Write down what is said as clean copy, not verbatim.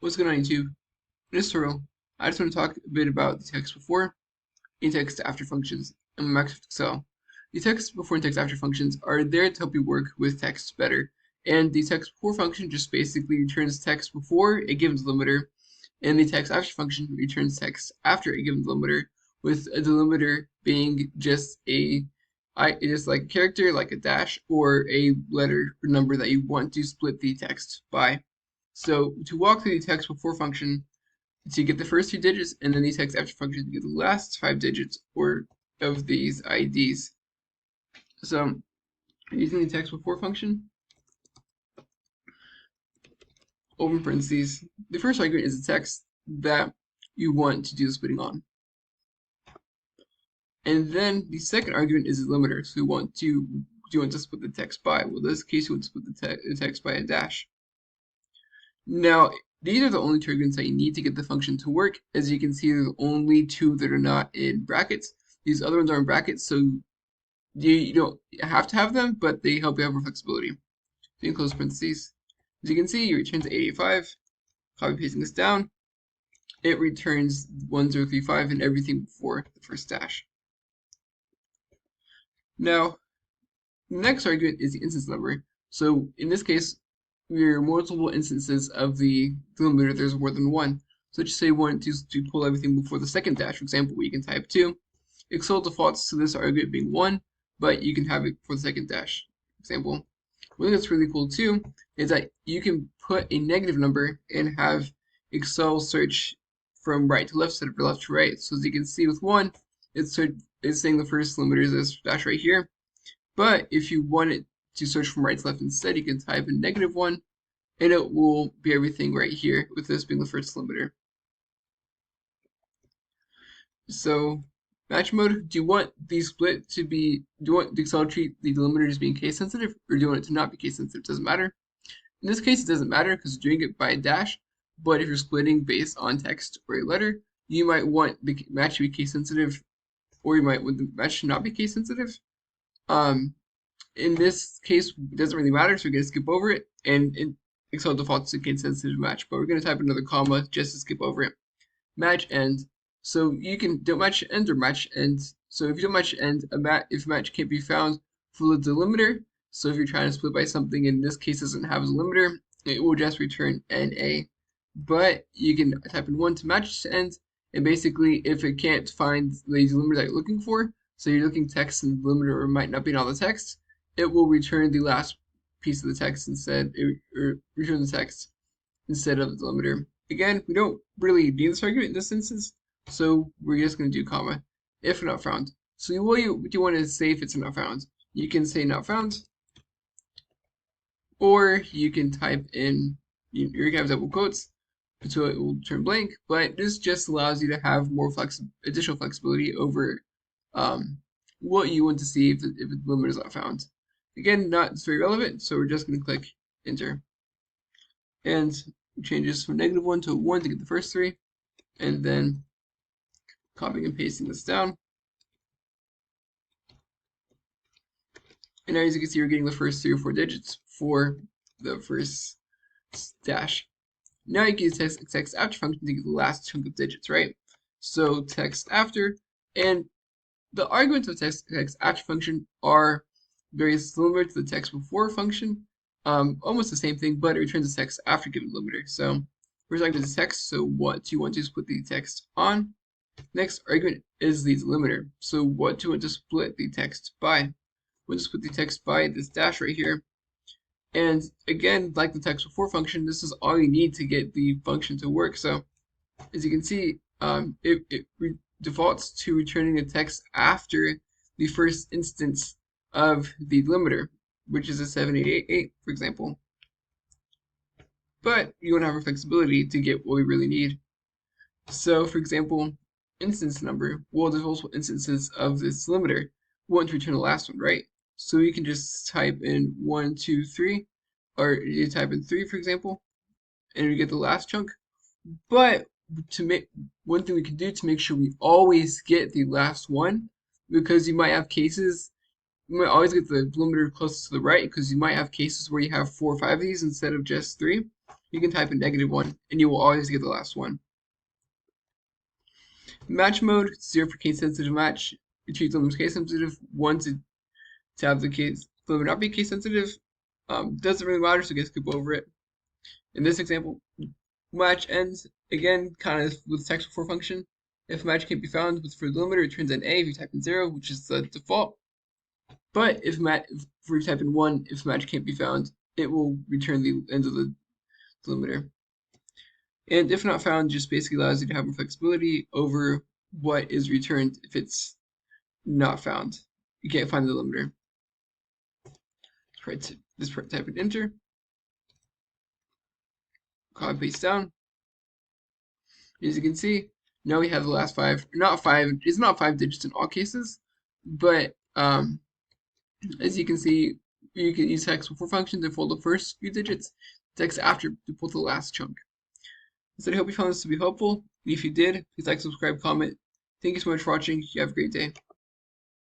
What's going on YouTube? In this tutorial, I just want to talk a bit about the text before and text after functions in Microsoft Excel. The text before and text after functions are there to help you work with text better. And the text before function just basically returns text before a given delimiter, and the text after function returns text after a given delimiter, with a delimiter being just like a character, like a dash, or a letter or number that you want to split the text by. So to walk through the text before function to get the first 2 digits, and then the text after function to get the last 5 digits or of these IDs. So using the text before function, open parentheses, the first argument is the text that you want to do the splitting on. And then the second argument is the delimiter. So do you want to split the text by? Well, in this case, you want to split the text by a dash. Now, these are the only 2 arguments that you need to get the function to work. As you can see, there's only 2 that are not in brackets. These other ones are in brackets, so you don't have to have them, but they help you have more flexibility. So you can close parentheses. As you can see, it returns 885. Copy pasting this down. It returns 1035 and everything before the first dash. Now, the next argument is the instance number. So in this case, there are multiple instances of the delimiter. There's more than one. So just say you want to pull everything before the second dash. For example, you can type 2. Excel defaults to this argument being 1, but you can have it for the second dash. For example, one thing that's really cool too is that you can put a negative number and have Excel search from right to left instead of left to right. So as you can see with 1, it's saying the first delimiter is this dash right here. But if you want it to search from right to left instead, you can type in -1, and it will be everything right here, with this being the first delimiter. So, match mode, do you want the split to be, do you want the Excel treat the delimiter as being case sensitive, or do you want it to not be case sensitive? It doesn't matter. In this case, it doesn't matter because you're doing it by a dash, but if you're splitting based on text or a letter, you might want the match to be case sensitive, or you might want the match to not be case sensitive. In this case, it doesn't really matter, so we're going to skip over it, and Excel defaults to case sensitive match, but we're going to type another comma just to skip over it. Match end. So you can don't match end or match end. So if you don't match end, if a match can't be found for the delimiter, so if you're trying to split by something, in this case doesn't have a delimiter, it will just return NA. But you can type in 1 to match to end, and basically if it can't find the delimiter that you're looking for, so you're looking text and the delimiter might not be in all the text, it will return the last piece of the text instead, or return the text instead of the delimiter. Again, we don't really need this argument in this instance, so we're just going to do comma, if not found. So what do you want to say if it's not found? You can say not found, or you can type in, you can have double quotes, so it will turn blank, but this just allows you to have more additional flexibility over what you want to see if the delimiter is not found. Again, not very relevant, so we're just going to click enter. And change this from -1 to 1 to get the first 3, and then copying and pasting this down. And now as you can see, we're getting the first 3 or 4 digits for the first dash. Now you can use text after function to get the last chunk of digits, right? So text after, and the arguments of text after function are very similar to the text before function. Almost the same thing, but it returns the text after given delimiter. So first argument is text, so what do you want to split the text on? Next argument is the delimiter. So what do you want to split the text by? We'll just split the text by this dash right here. And again, like the text before function, this is all you need to get the function to work. So as you can see, it defaults to returning the text after the first instance of the delimiter, which is a 7888, for example. But you want to have flexibility to get what we really need. So, for example, instance number, well, there's multiple instances of this delimiter. We want to return the last one, right? So you can just type in 1, 2, 3, or you type in 3, for example, and you get the last chunk. But to make one thing we can do to make sure we always get the last one, because you might have cases, you might always get the delimiter closest to the right, because you might have cases where you have 4 or 5 of these instead of just 3. you can type in -1, and you will always get the last one. Match mode, 0 for case sensitive match. You treat them as case sensitive. 1 to have the case limiter not be case sensitive. Doesn't really matter, so just skip over it. In this example, match ends again, kind of with text before function. If match can't be found for the limiter, it returns an A if you type in 0, which is the default. But if you type in 1, if match can't be found, it will return the end of the delimiter. And if not found, just basically allows you to have more flexibility over what is returned if it's not found. You can't find the delimiter. This part, type in enter. Copy paste down. As you can see, now we have the last 5. It's not 5 digits in all cases, but as you can see, you can use text before function to fold the first few digits, text after to pull the last chunk. So I hope you found this to be helpful. If you did, please like, subscribe, comment. Thank you so much for watching. You have a great day.